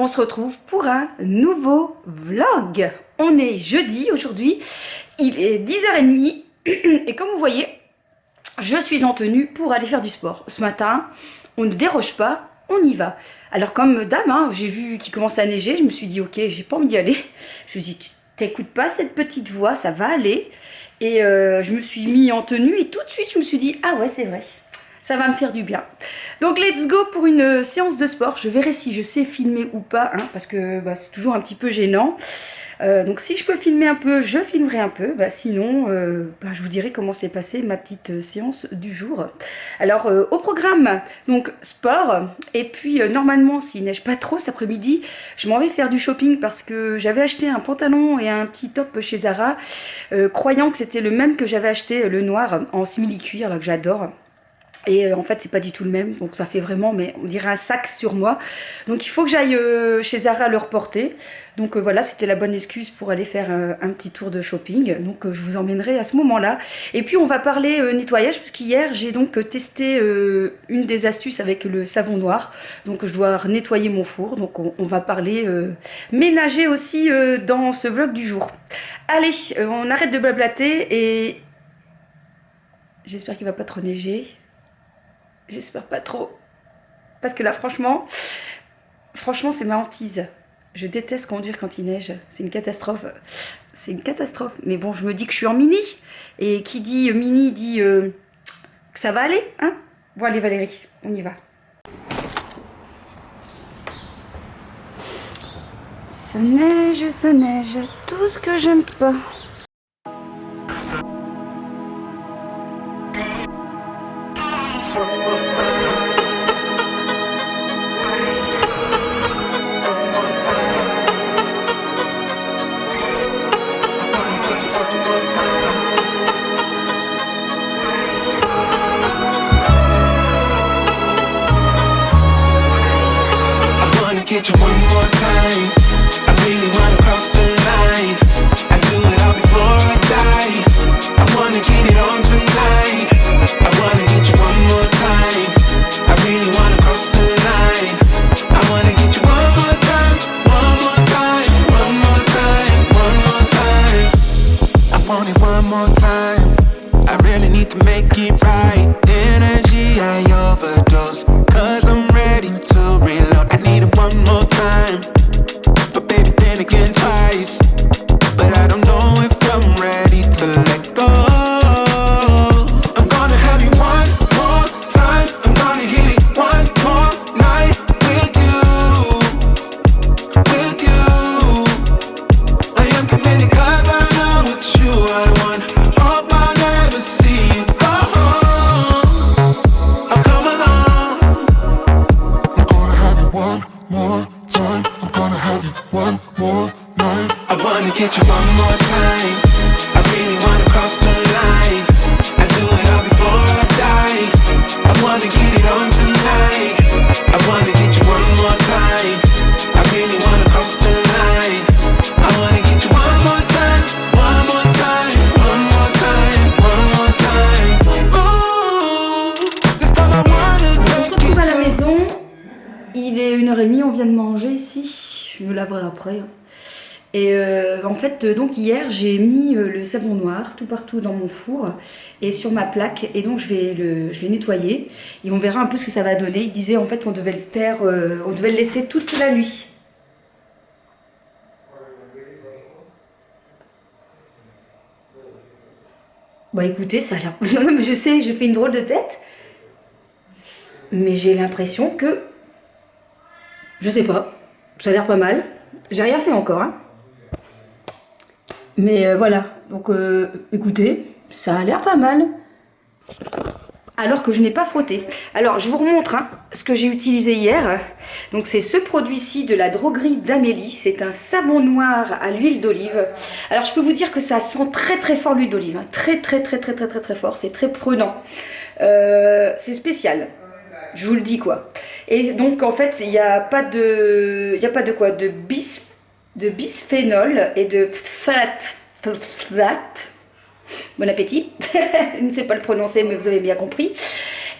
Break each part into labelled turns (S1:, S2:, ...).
S1: on se retrouve pour un nouveau vlog. On est jeudi aujourd'hui, il est 10h30 et comme vous voyez, je suis en tenue pour aller faire du sport. Ce matin, on ne déroge pas, on y va. Alors comme dame, hein, j'ai vu qu'il commençait à neiger, je me suis dit ok, j'ai pas envie d'y aller. Je me suis dit, tu t'écoutes pas cette petite voix, ça va aller. Et je me suis mis en tenue et tout de suite je me suis dit, ah ouais c'est vrai. Ça va me faire du bien. Donc let's go pour une séance de sport. Je verrai si je sais filmer ou pas, hein, parce que c'est toujours un petit peu gênant. Donc si je peux filmer un peu, je filmerai un peu. Sinon, je vous dirai comment s'est passée ma petite séance du jour. Alors au programme, donc sport. Et puis normalement, s'il neige pas trop cet après-midi, je m'en vais faire du shopping parce que j'avais acheté un pantalon et un petit top chez Zara, croyant que c'était le même que j'avais acheté, le noir, en simili-cuir, là, que j'adore. Et en fait c'est pas du tout le même, donc ça fait vraiment, mais on dirait un sac sur moi. Donc il faut que j'aille chez Zara le reporter. Donc voilà, c'était la bonne excuse pour aller faire un petit tour de shopping. Donc je vous emmènerai à ce moment-là. Et puis on va parler nettoyage, parce qu'hier j'ai donc testé une des astuces avec le savon noir. Donc je dois nettoyer mon four, donc on va parler ménager aussi dans ce vlog du jour. Allez, on arrête de blablater et j'espère qu'il va pas trop neiger. J'espère pas trop. Parce que là, franchement, c'est ma hantise. Je déteste conduire quand il neige. C'est une catastrophe. C'est une catastrophe. Mais bon, je me dis que je suis en mini. Et qui dit mini dit que ça va aller. Hein? Bon, allez Valérie, on y va. Ça neige, tout ce que j'aime pas.
S2: Get you one more time. I really wanna cross the line. I do it all before I die. I wanna get it on tonight. I wanna get you one more time. I really wanna cross the line. I wanna get you one more time, one more time, one more time, one more time. I want it one more time. I really need to make it right. Energy I overdose, 'cause I'm ready to reload. I need it one more time, but baby then again twice. But I don't know if I'm ready to let go. I'm gonna have you one more time. I'm gonna hit it one more night with you, with you. I am committed 'cause I know it's you I want. Hope I never see you go home. Oh, come along. I'm gonna have you one more time. I'm gonna have you one more night. I wanna get you one more time. I really wanna cross the line. I do it all before I die. I wanna get it on tonight. I wanna get you one more time. I really wanna cross the line. I wanna get you one more time, one more time, one more time, one more time. Ooh, this time I wanna
S1: On se
S2: take
S1: retrouve
S2: it
S1: à la
S2: slow.
S1: maison. Il est 1h30, on vient de manger ici. Je me laverai après. Et en fait, donc hier, j'ai mis le savon noir tout partout dans mon four et sur ma plaque. Et donc, je vais nettoyer. Et on verra un peu ce que ça va donner. Il disait en fait qu'on devait le faire, on devait le laisser toute la nuit. Écoutez, ça a l'air... Non, mais je sais, je fais une drôle de tête. Mais j'ai l'impression que... Je sais pas. Ça a l'air pas mal. J'ai rien fait encore, hein. Mais voilà. Donc, écoutez, ça a l'air pas mal. Alors que je n'ai pas frotté. Alors, je vous remontre ce que j'ai utilisé hier. Donc, c'est ce produit-ci de la droguerie d'Amélie. C'est un savon noir à l'huile d'olive. Alors, je peux vous dire que ça sent très très fort l'huile d'olive. Très très très très très très très fort. C'est très prenant. C'est spécial. Je vous le dis quoi. Et donc en fait il n'y a pas de, de bisphénol et de flat. Bon appétit. Je ne sais pas le prononcer mais vous avez bien compris.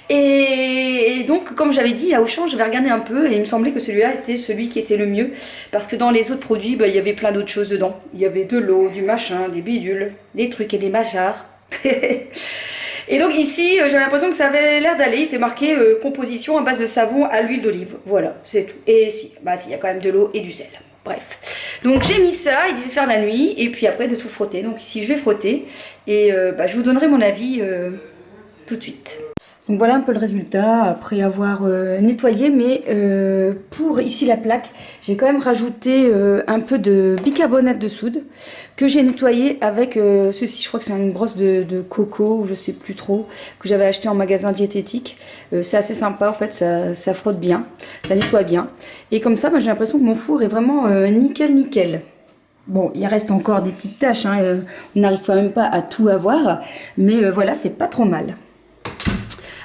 S1: Et donc, comme j'avais dit, à Auchan, j'avais regardé un peu et il me semblait que celui-là était celui qui était le mieux. Parce que dans les autres produits, bah, il y avait plein d'autres choses dedans. Il y avait de l'eau, du machin, des bidules, des trucs et des machars. Et donc ici, j'avais l'impression que ça avait l'air d'aller. Il était marqué composition à base de savon à l'huile d'olive. Voilà, c'est tout. Et si, bah si, il y a quand même de l'eau et du sel. Bref. Donc j'ai mis ça, il disait faire la nuit, et puis après de tout frotter. Donc ici, je vais frotter et bah, je vous donnerai mon avis tout de suite. Donc voilà un peu le résultat après avoir nettoyé, mais pour ici la plaque, j'ai quand même rajouté un peu de bicarbonate de soude que j'ai nettoyé avec ceci. Je crois que c'est une brosse de coco ou je sais plus trop, que j'avais acheté en magasin diététique. C'est assez sympa en fait, ça frotte bien, ça nettoie bien. Et comme ça, bah, j'ai l'impression que mon four est vraiment nickel. Bon, il reste encore des petites taches, hein, on n'arrive quand même pas à tout avoir, mais voilà, c'est pas trop mal.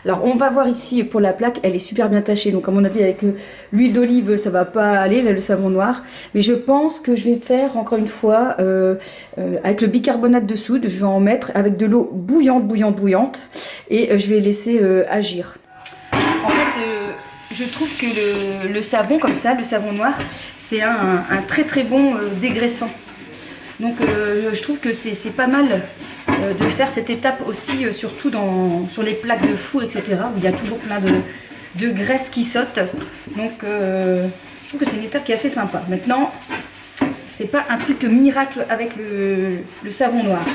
S1: Alors on va voir ici pour la plaque, elle est super bien tachée, donc à mon avis avec l'huile d'olive ça va pas aller, là, le savon noir, mais je pense que je vais faire encore une fois avec le bicarbonate de soude, je vais en mettre avec de l'eau bouillante et je vais laisser agir. En fait je trouve que le savon comme ça, le savon noir, c'est un très bon dégraissant. Donc je trouve que c'est pas mal de faire cette étape aussi, surtout sur les plaques de four, etc. où il y a toujours plein de graisse qui saute. Donc je trouve que c'est une étape qui est assez sympa. Maintenant, c'est pas un truc miracle avec le savon noir.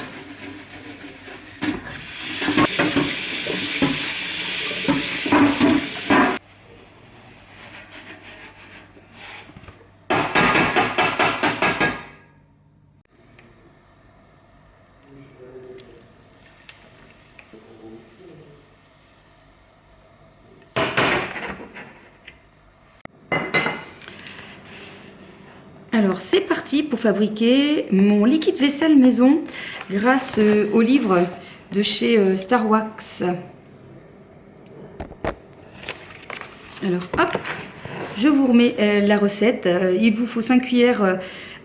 S1: Alors c'est parti pour fabriquer mon liquide vaisselle maison grâce au livre de chez Star Wax. Alors hop, je vous remets la recette. Il vous faut 5 cuillères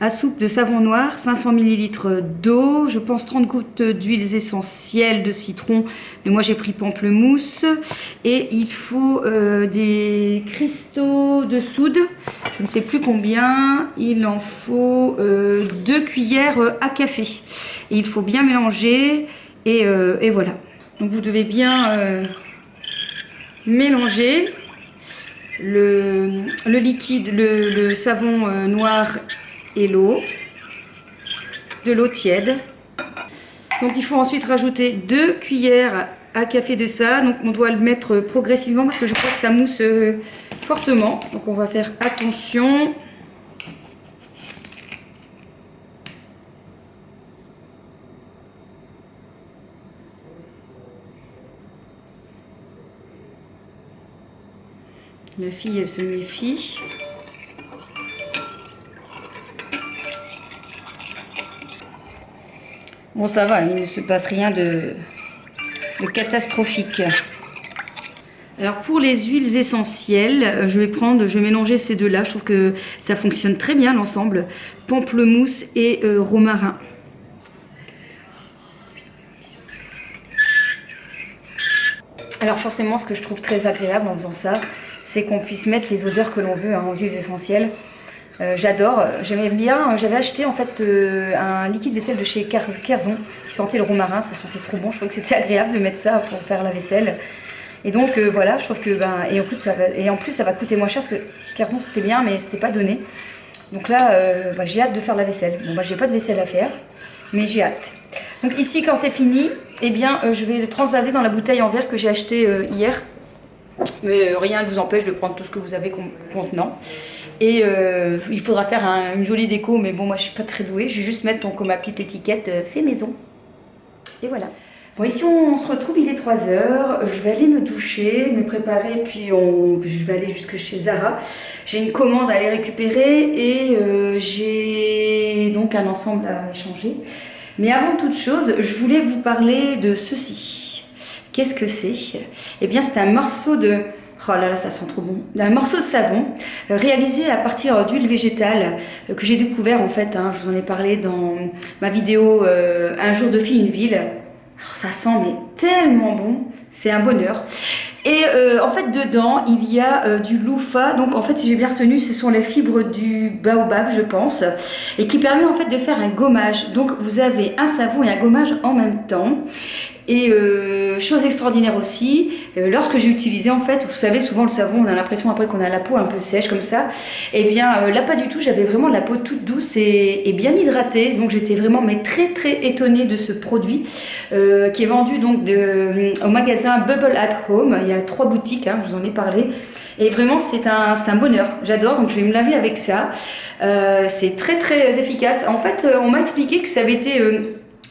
S1: à soupe de savon noir, 500 ml d'eau, je pense 30 gouttes d'huiles essentielles de citron, mais moi j'ai pris pamplemousse, et il faut des cristaux de soude, je ne sais plus combien, il en faut 2 cuillères à café, et il faut bien mélanger, et voilà. Donc vous devez bien mélanger le liquide, le savon noir et l'eau, de l'eau tiède. Donc il faut ensuite rajouter 2 cuillères à café de ça. Donc on doit le mettre progressivement parce que je crois que ça mousse fortement. Donc on va faire attention. La fille elle se méfie. Bon ça va, il ne se passe rien de catastrophique. Alors pour les huiles essentielles, je vais mélanger ces deux-là. Je trouve que ça fonctionne très bien l'ensemble. Pamplemousse et romarin. Alors forcément, ce que je trouve très agréable en faisant ça, c'est qu'on puisse mettre les odeurs que l'on veut en huiles essentielles. J'adore, j'aimais bien, j'avais acheté en fait un liquide vaisselle de chez Kerzon qui sentait le romarin, ça sentait trop bon, je trouvais que c'était agréable de mettre ça pour faire la vaisselle. Et donc voilà, je trouve que et en plus ça va coûter moins cher parce que Kerzon c'était bien mais c'était pas donné. Donc là j'ai hâte de faire la vaisselle. Bon j'ai pas de vaisselle à faire, mais j'ai hâte. Donc ici quand c'est fini, eh bien je vais le transvaser dans la bouteille en verre que j'ai acheté hier. Mais rien ne vous empêche de prendre tout ce que vous avez contenant. Et il faudra faire une jolie déco, mais bon, moi je suis pas très douée. Je vais juste mettre ma petite étiquette fait maison. Et voilà. Bon, ici on se retrouve, il est 3h. Je vais aller me doucher, me préparer, puis je vais aller jusque chez Zara. J'ai une commande à aller récupérer et j'ai donc un ensemble à échanger. Mais avant toute chose, je voulais vous parler de ceci. Qu'est-ce que c'est? Eh bien, c'est un morceau de... Oh là là, ça sent trop bon. Un morceau de savon réalisé à partir d'huile végétale que j'ai découvert en fait. Je vous en ai parlé dans ma vidéo Un jour de fille, une ville. Oh, ça sent mais tellement bon. C'est un bonheur. Et en fait dedans il y a du loofah, donc en fait si j'ai bien retenu ce sont les fibres du baobab je pense, et qui permet en fait de faire un gommage. Donc vous avez un savon et un gommage en même temps. Et chose extraordinaire aussi, lorsque j'ai utilisé en fait, vous savez souvent le savon on a l'impression après qu'on a la peau un peu sèche comme ça, et bien là pas du tout, j'avais vraiment la peau toute douce et bien hydratée, donc j'étais vraiment mais très étonnée de ce produit qui est vendu donc au magasin Bubble at Home. Il y a 3 boutiques, hein, je vous en ai parlé. Et vraiment c'est un bonheur, j'adore, donc je vais me laver avec ça. C'est très efficace. En fait on m'a expliqué que ça avait été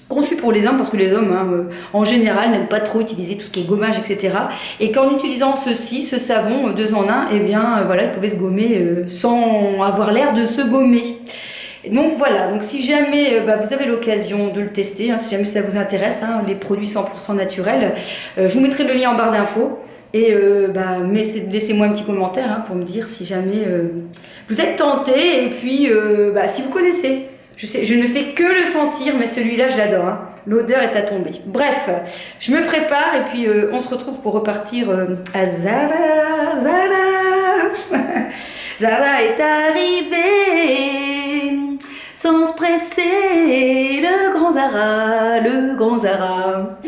S1: conçu pour les hommes parce que les hommes en général n'aiment pas trop utiliser tout ce qui est gommage, etc. Et qu'en utilisant ce savon 2 en 1, et bien voilà, ils pouvaient se gommer sans avoir l'air de se gommer. Donc voilà, donc si jamais vous avez l'occasion de le tester, hein, si jamais ça vous intéresse, hein, les produits 100% naturels, je vous mettrai le lien en barre d'infos. Et laissez-moi un petit commentaire hein, pour me dire si jamais vous êtes tenté, et puis si vous connaissez. Je ne fais que le sentir, mais celui-là, je l'adore. Hein. L'odeur est à tomber. Bref, je me prépare et puis on se retrouve pour repartir à Zara. Zara est arrivé sans se presser. Le grand Zara.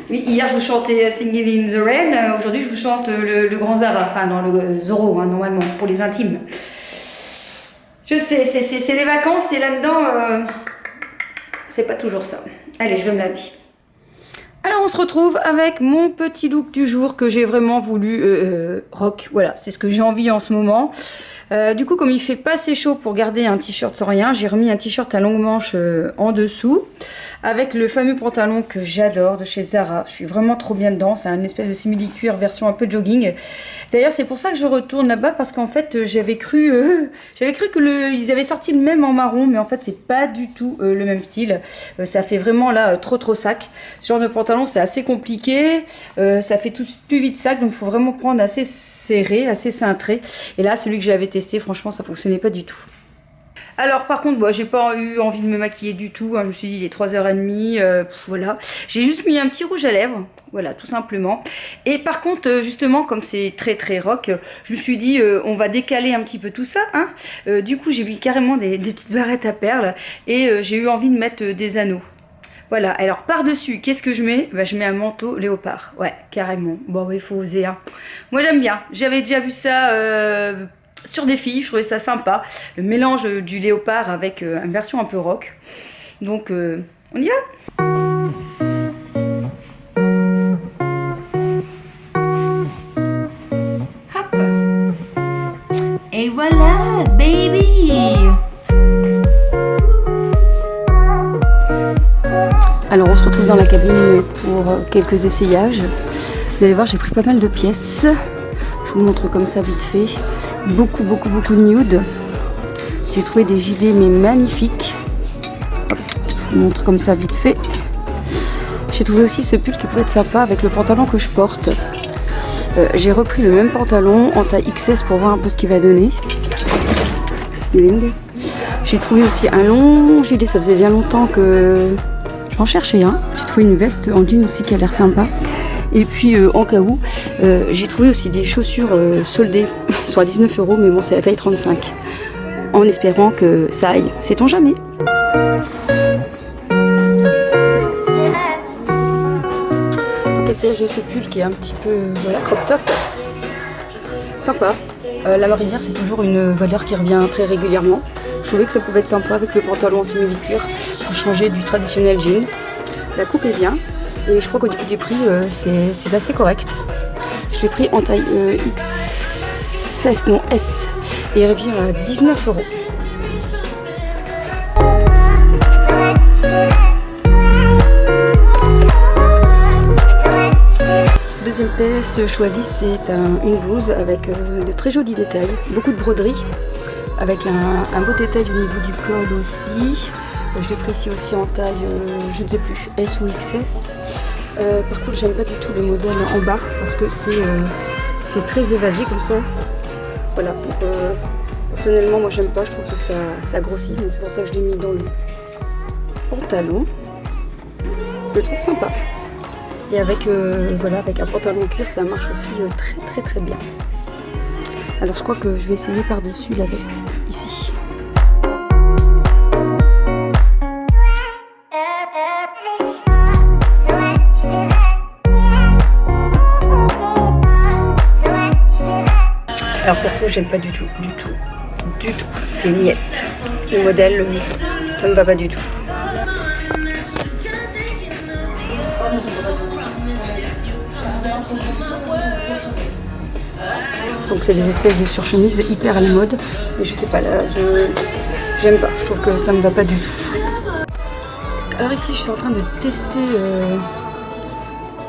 S1: Oui, hier je vous chantais Singing in the Rain. Aujourd'hui, je vous chante le grand Zara. Enfin, non, le Zorro, hein, normalement, pour les intimes. Je sais, c'est les vacances et là-dedans, c'est pas toujours ça. Allez, je vais me laver. Alors on se retrouve avec mon petit look du jour que j'ai vraiment voulu rock. Voilà, c'est ce que j'ai envie en ce moment. Du coup, comme il fait pas assez chaud pour garder un t-shirt sans rien, j'ai remis un t-shirt à longue manche en dessous avec le fameux pantalon que j'adore de chez Zara. Je suis vraiment trop bien dedans. C'est un espèce de simili-cuir version un peu jogging. D'ailleurs, c'est pour ça que je retourne là-bas parce qu'en fait, j'avais cru qu'ils avaient sorti le même en marron, mais en fait, c'est pas du tout le même style. Ça fait vraiment là trop sac. Ce genre de pantalon, c'est assez compliqué. Ça fait tout plus vite sac, donc il faut vraiment prendre assez serré, assez cintré. Et là, celui que j'avais testé, franchement, ça fonctionnait pas du tout. Alors par contre, j'ai pas eu envie de me maquiller du tout, hein. Je me suis dit il est 3h30, voilà. J'ai juste mis un petit rouge à lèvres, voilà, tout simplement. Et par contre, justement, comme c'est très rock, je me suis dit on va décaler un petit peu tout ça, hein. Du coup j'ai mis carrément des petites barrettes à perles et j'ai eu envie de mettre des anneaux. Voilà, alors par-dessus, qu'est-ce que je mets? Je mets un manteau léopard, ouais, carrément. Bon, il faut oser, hein. Moi j'aime bien, j'avais déjà vu ça sur des filles, je trouvais ça sympa. Le mélange du léopard avec une version un peu rock. Donc, on y va? Hop! Et voilà, baby! Alors, on se retrouve dans la cabine pour quelques essayages. Vous allez voir, j'ai pris pas mal de pièces. Je vous montre comme ça vite fait. Beaucoup de nude. J'ai trouvé des gilets mais magnifiques. Hop, je vous montre comme ça vite fait. J'ai trouvé aussi ce pull qui pouvait être sympa avec le pantalon que je porte. J'ai repris le même pantalon en taille XS pour voir un peu ce qu'il va donner. J'ai trouvé aussi un long gilet, ça faisait bien longtemps que j'en cherchais un. J'ai trouvé une veste en jean aussi qui a l'air sympa. Et puis en cas où, j'ai trouvé aussi des chaussures soldées, soit à 19 €, mais bon c'est la taille 35. En espérant que ça aille, sait-on jamais. Donc essayage de ce pull qui est un petit peu crop top. Sympa. La marinière c'est toujours une valeur qui revient très régulièrement. Je trouvais que ça pouvait être sympa avec le pantalon en simili-cuir pour changer du traditionnel jean. La coupe est bien. Et je crois qu'au niveau des prix, c'est assez correct. Je l'ai pris en taille XS, non S, et il revient à 19 €. Deuxième pièce choisie, c'est une blouse avec de très jolis détails, beaucoup de broderie, avec un beau détail au niveau du col aussi. Je l'ai pris ici aussi en taille, je ne sais plus, S ou XS. Par contre, j'aime pas du tout le modèle en bas parce que c'est très évasé comme ça. Voilà, personnellement, moi j'aime pas, je trouve que ça grossit, donc c'est pour ça que je l'ai mis dans le pantalon. Je le trouve sympa. Et avec, voilà, avec un pantalon cuir, ça marche aussi très bien. Alors je crois que je vais essayer par-dessus la veste, ici. Alors perso, j'aime pas du tout. C'est niette. Le modèle, ça me va pas du tout. Donc c'est des espèces de surchemises hyper à la mode. Mais je sais pas, là, j'aime pas. Je trouve que ça me va pas du tout. Alors ici, je suis en train de tester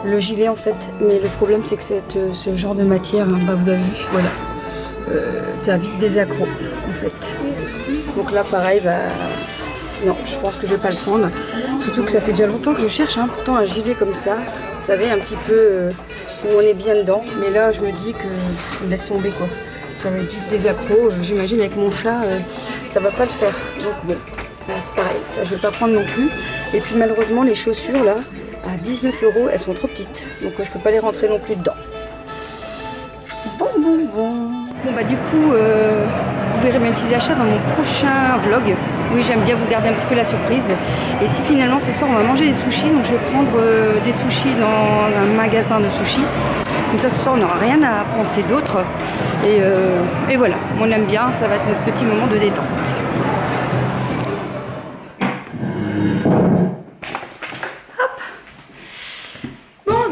S1: le gilet en fait. Mais le problème, c'est que ce genre de matière, hein, bah, vous avez vu, voilà. T'as vite des accros en fait. Donc là pareil, bah non, je pense que je vais pas le prendre. Surtout que ça fait déjà longtemps que je cherche, hein, pourtant un gilet comme ça, vous savez, un petit peu où on est bien dedans. Mais là je me dis que laisse tomber quoi. Ça va être vite des accros, j'imagine avec mon chat, ça va pas le faire. Donc bon, c'est pareil, ça je vais pas prendre non plus. Et puis malheureusement les chaussures là, à 19 €, elles sont trop petites. Donc je peux pas les rentrer non plus dedans. Bon bah du coup, vous verrez mes petits achats dans mon prochain vlog. Oui, j'aime bien vous garder un petit peu la surprise. Et si finalement ce soir on va manger des sushis, donc je vais prendre des sushis dans un magasin de sushis. Comme ça ce soir on n'aura rien à penser d'autre. Et voilà, on aime bien, ça va être notre petit moment de détente.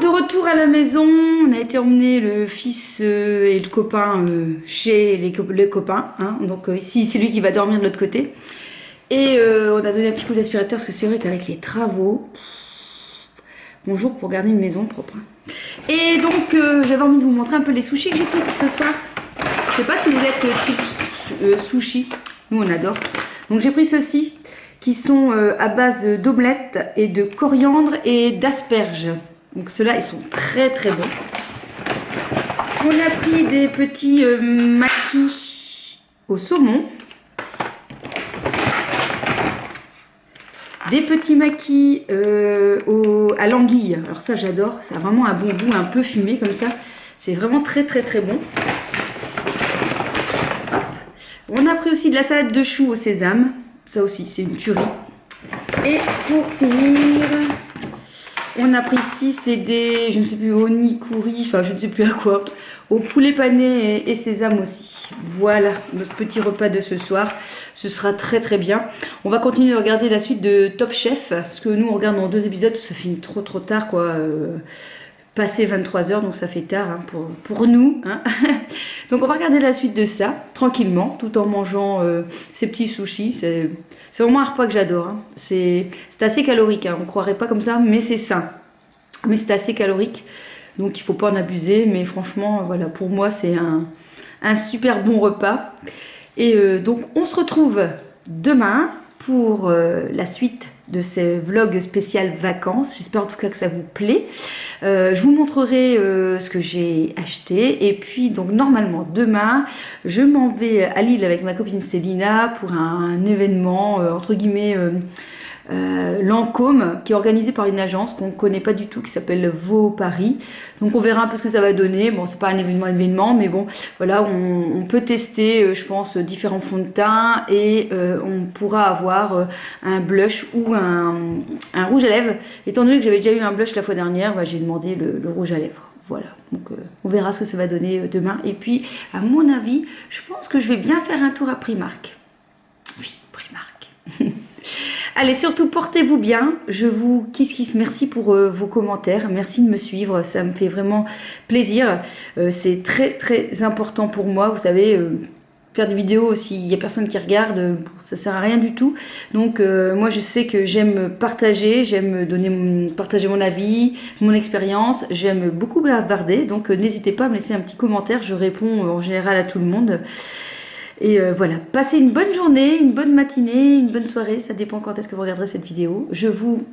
S1: Retour à la maison, on a été emmener le fils et le copain chez les copains, hein. Donc ici c'est lui qui va dormir de l'autre côté. Et on a donné un petit coup d'aspirateur parce que c'est vrai qu'avec les travaux, bonjour pour garder une maison propre. Et donc j'avais envie de vous montrer un peu les sushis que j'ai pris pour ce soir. Je sais pas si vous êtes sushi, nous on adore. Donc j'ai pris ceux-ci qui sont à base d'omelette et de coriandre et d'asperges. Donc ceux-là, ils sont très bons. On a pris des petits maquis au saumon. Des petits maquis à l'anguille. Alors ça, j'adore. Ça a vraiment un bon goût, un peu fumé comme ça. C'est vraiment très bon. Hop. On a pris aussi de la salade de choux au sésame. Ça aussi, c'est une tuerie. Et pour finir... On a pris ici, c'est des, je ne sais plus, onigiri, enfin je ne sais plus à quoi, au poulet pané et sésame aussi. Voilà, notre petit repas de ce soir. Ce sera très bien. On va continuer de regarder la suite de Top Chef, parce que nous on regarde dans 2 épisodes, ça finit trop tard quoi. Passé 23 h, donc ça fait tard hein, pour nous. Hein. Donc on va regarder la suite de ça, tranquillement, tout en mangeant ces petits sushis. C'est vraiment un repas que j'adore. Hein. C'est assez calorique, hein. On ne croirait pas comme ça, mais c'est sain. Mais c'est assez calorique, donc il ne faut pas en abuser. Mais franchement, voilà, pour moi, c'est un super bon repas. Et donc on se retrouve demain pour la suite de ces vlogs spécial vacances. J'espère en tout cas que ça vous plaît. Je vous montrerai ce que j'ai acheté. Et puis donc normalement demain, je m'en vais à Lille avec ma copine Célina pour un événement entre guillemets Lancôme, qui est organisé par une agence qu'on ne connaît pas du tout, qui s'appelle Vaux Paris. Donc on verra un peu ce que ça va donner. Bon, c'est pas un événement, mais bon, voilà, on peut tester, je pense, différents fonds de teint et on pourra avoir un blush ou un rouge à lèvres. Étant donné que j'avais déjà eu un blush la fois dernière, bah, j'ai demandé le rouge à lèvres. Voilà, donc on verra ce que ça va donner demain. Et puis, à mon avis, je pense que je vais bien faire un tour à Primark. Oui, Primark. Allez, surtout portez-vous bien. Je vous kiss, merci pour vos commentaires. Merci de me suivre, ça me fait vraiment plaisir. C'est très important pour moi. Vous savez, faire des vidéos, s'il n'y a personne qui regarde, ça sert à rien du tout. Donc moi, je sais que j'aime partager, j'aime partager mon avis, mon expérience. J'aime beaucoup bavarder, donc n'hésitez pas à me laisser un petit commentaire. Je réponds en général à tout le monde. Et voilà, passez une bonne journée, une bonne matinée, une bonne soirée, ça dépend quand est-ce que vous regarderez cette vidéo. Je vous